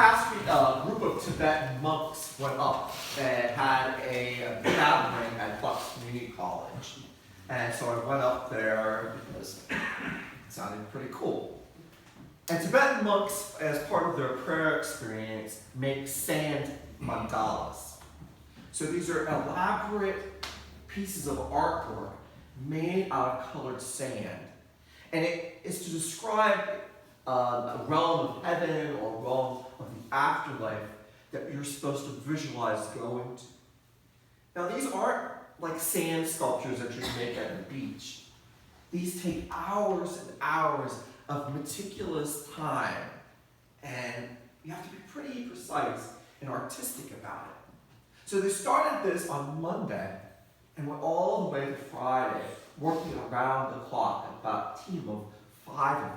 past week, a group of Tibetan monks went up and had a gathering at Bucks Community College. And so I went up there because it sounded pretty cool. And Tibetan monks, as part of their prayer experience, make sand mandalas. So these are elaborate pieces of artwork made out of colored sand. And it is to describe a realm of heaven or a realm of the afterlife that you're supposed to visualize going to. Now these aren't like sand sculptures that you make at the beach. These take hours and hours of meticulous time, and you have to be pretty precise and artistic about it. So they started this on Monday and went all the way to Friday, working around the clock, about a team of 5 of them.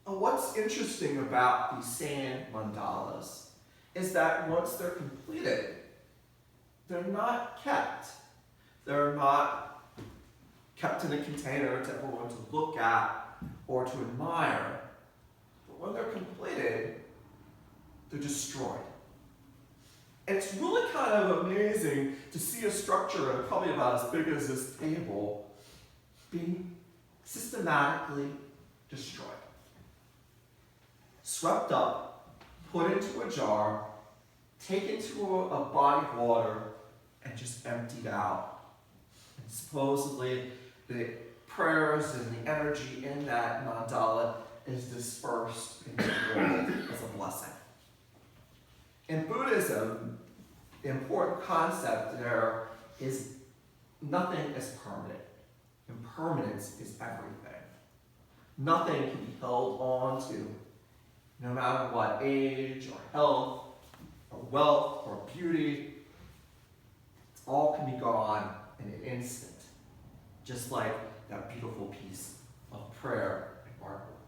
And what's interesting about these sand mandalas is that once they're completed, they're not kept. They're not kept in a container to everyone to look at or to admire. But when they're completed, they're destroyed. And it's really kind of amazing to see a structure probably about as big as this table being systematically destroyed. Swept up, put into a jar, taken to a body of water, and just emptied out. And supposedly the prayers and the energy in that mandala is dispersed into the world as a blessing. In Buddhism, the important concept there is nothing is permanent. Impermanence is everything. Nothing can be held on to, no matter what age or health or wealth or beauty. All can be gone in an instant, just like that beautiful piece of prayer and artwork.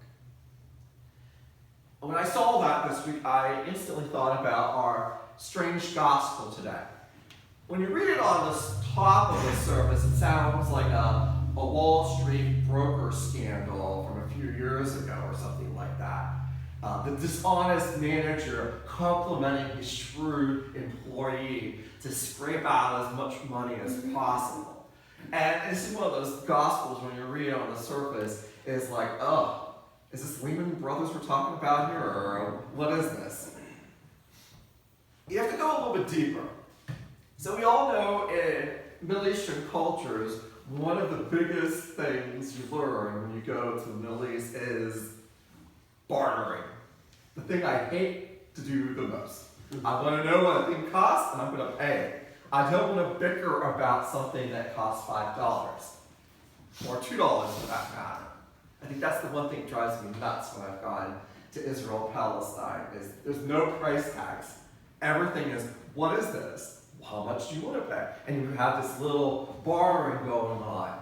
When I saw that this week, I instantly thought about our strange gospel today. When you read it on the top of the surface, it sounds like a Wall Street broker scandal from a few years ago or something like that. The dishonest manager complimenting his shrewd employee to scrape out as much money as possible. And this is one of those gospels when you read it on the surface is like, oh, is this Lehman Brothers we're talking about here, or what is this? You have to go a little bit deeper. So we all know in Middle Eastern cultures, one of the biggest things you learn when you go to the Middle East is bartering. The thing I hate to do the most. I want to know what a thing costs, and I'm going to pay it. I don't want to bicker about something that costs $5 or $2 for that matter. I think that's the one thing that drives me nuts when I've gone to Israel, Palestine, is there's no price tags. Everything is, what is this? How much do you want to pay? And you have this little bartering going on.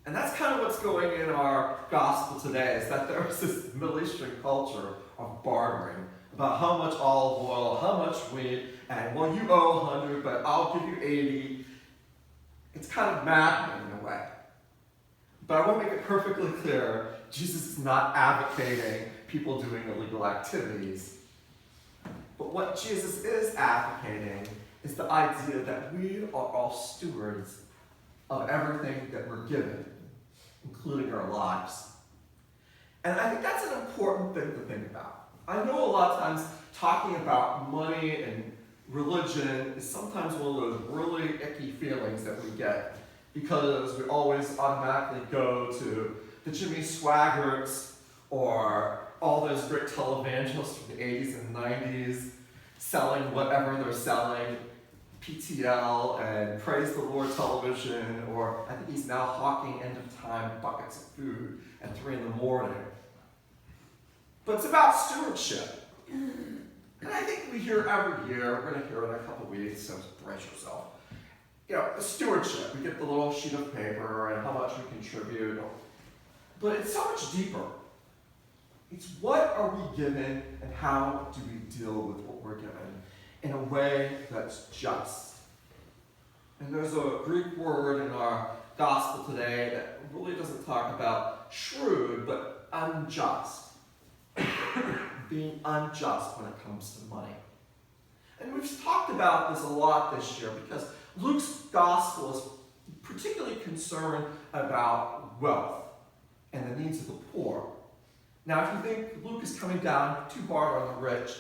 And that's kind of what's going in our gospel today, is that there's this Middle Eastern culture of bartering about how much olive oil, how much wheat, and well, you owe 100, but I'll give you 80. It's kind of maddening in a way. But I want to make it perfectly clear, Jesus is not advocating people doing illegal activities. But what Jesus is advocating is the idea that we are all stewards of everything that we're given, including our lives. And I think that's an important thing to think about. I know a lot of times talking about money and religion is sometimes one of those really icky feelings that we get because we always automatically go to the Jimmy Swaggarts or all those great televangelists from the 80s and 90s selling whatever they're selling, PTL and Praise the Lord television, or I think he's now hawking end of time buckets of food at 3 in the morning. But it's about stewardship. And I think we hear every year, we're going to hear it in a couple weeks, so brace yourself. You know, the stewardship. We get the little sheet of paper and how much we contribute. But it's so much deeper. It's what are we given and how do we deal with what we're given in a way that's just. And there's a Greek word in our gospel today that really doesn't talk about shrewd, but unjust. being unjust when it comes to money. And we've talked about this a lot this year because Luke's gospel is particularly concerned about wealth and the needs of the poor. Now, if you think Luke is coming down too hard on the rich,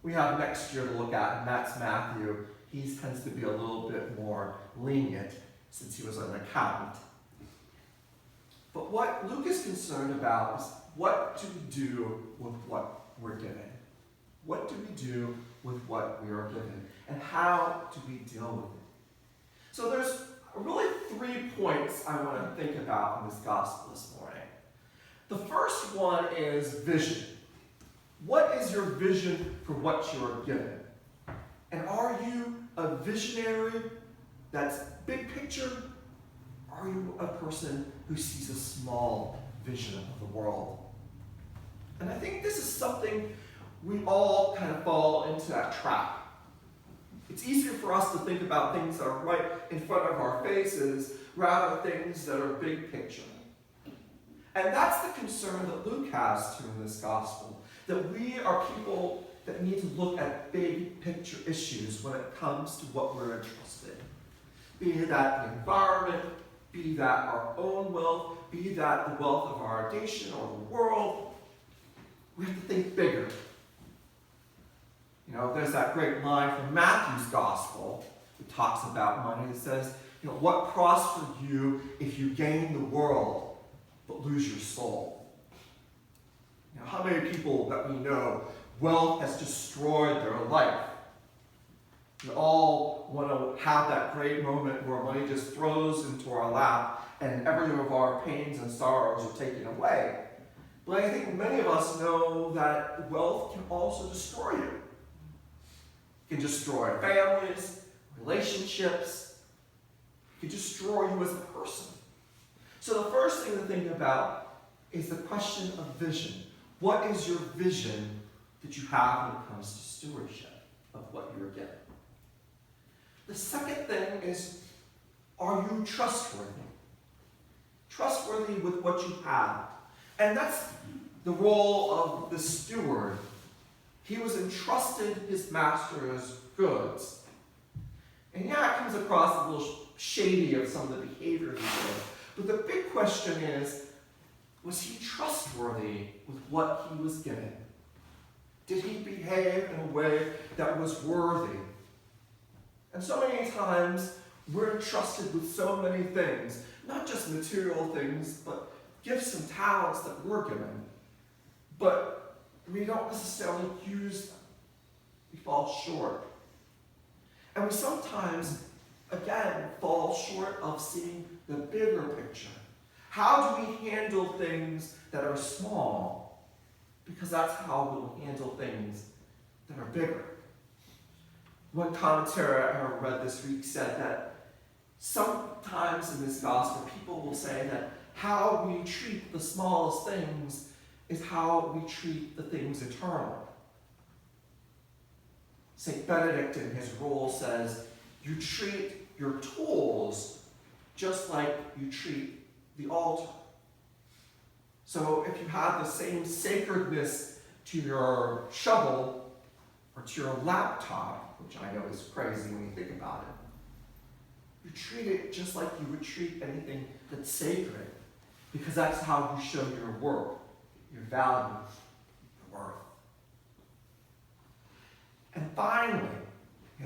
we have next year to look at, and that's Matthew. He tends to be a little bit more lenient since he was an accountant. But what Luke is concerned about is what do we do with what we're given? What do we do with what we are given? And how do we deal with it? So there's really 3 points I want to think about in this gospel this morning. The first one is vision. What is your vision for what you are given? And are you a visionary that's big picture? Or are you a person who sees a small vision of the world? And I think this is something we all kind of fall into that trap. It's easier for us to think about things that are right in front of our faces rather than things that are big picture. And that's the concern that Luke has too in this gospel, that we are people that need to look at big picture issues when it comes to what we're interested in. Be that the environment, be that our own wealth, be that the wealth of our nation or the world. We have to think bigger. You know, there's that great line from Matthew's gospel that talks about money that says, you know, what prosper you if you gain the world but lose your soul? You know, how many people that we know, wealth has destroyed their life? We all want to have that great moment where money just throws into our lap and every of our pains and sorrows are taken away. But I think many of us know that wealth can also destroy you. It can destroy families, relationships. It can destroy you as a person. So the first thing to think about is the question of vision. What is your vision that you have when it comes to stewardship of what you are given? The second thing is, are you trustworthy? Trustworthy with what you have. And that's the role of the steward. He was entrusted his master's goods. And yeah, it comes across a little shady of some of the behavior he did. But the big question is, was he trustworthy with what he was given? Did he behave in a way that was worthy? And so many times, we're entrusted with so many things, not just material things, but gifts and talents that we're given. But we don't necessarily use them. We fall short. And we sometimes, again, fall short of seeing the bigger picture. How do we handle things that are small? Because that's how we'll handle things that are bigger. One commentary I read this week said that sometimes in this gospel, people will say that how we treat the smallest things is how we treat the things eternal. St. Benedict in his rule says, you treat your tools just like you treat the altar. So if you have the same sacredness to your shovel or to your laptop, which I know is crazy when you think about it, you treat it just like you would treat anything that's sacred, because that's how you show your worth, your value, your worth. And finally,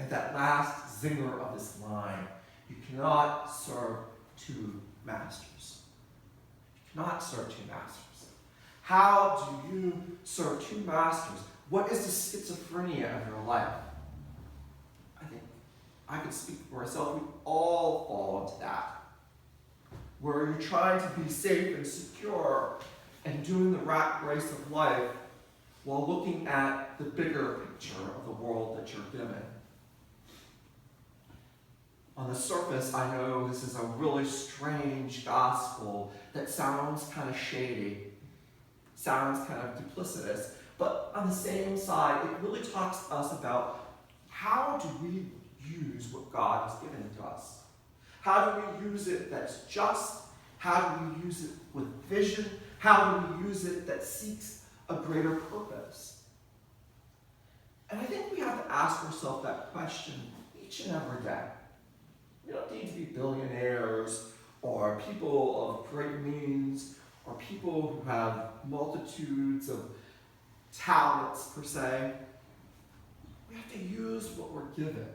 that last zinger of this line, you cannot serve two masters. You cannot serve two masters. How do you serve two masters? What is the schizophrenia of your life? I think I can speak for myself. We all fall into that, where you're trying to be safe and secure and doing the rat race of life while looking at the bigger picture of the world that you're given. On the surface, I know this is a really strange gospel that sounds kind of shady, sounds kind of duplicitous, but on the same side, it really talks to us about how do we use what God has given to us? How do we use it that's just? How do we use it with vision? How do we use it that seeks a greater purpose? ask ourselves that question each and every day. We don't need to be billionaires or people of great means or people who have multitudes of talents, per se. We have to use what we're given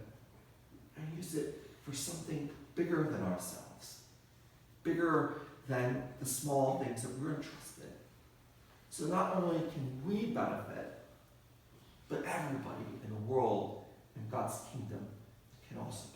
and use it for something bigger than ourselves, bigger than the small things that we're interested in. So not only can we benefit, but everybody in the world and God's kingdom can also benefit.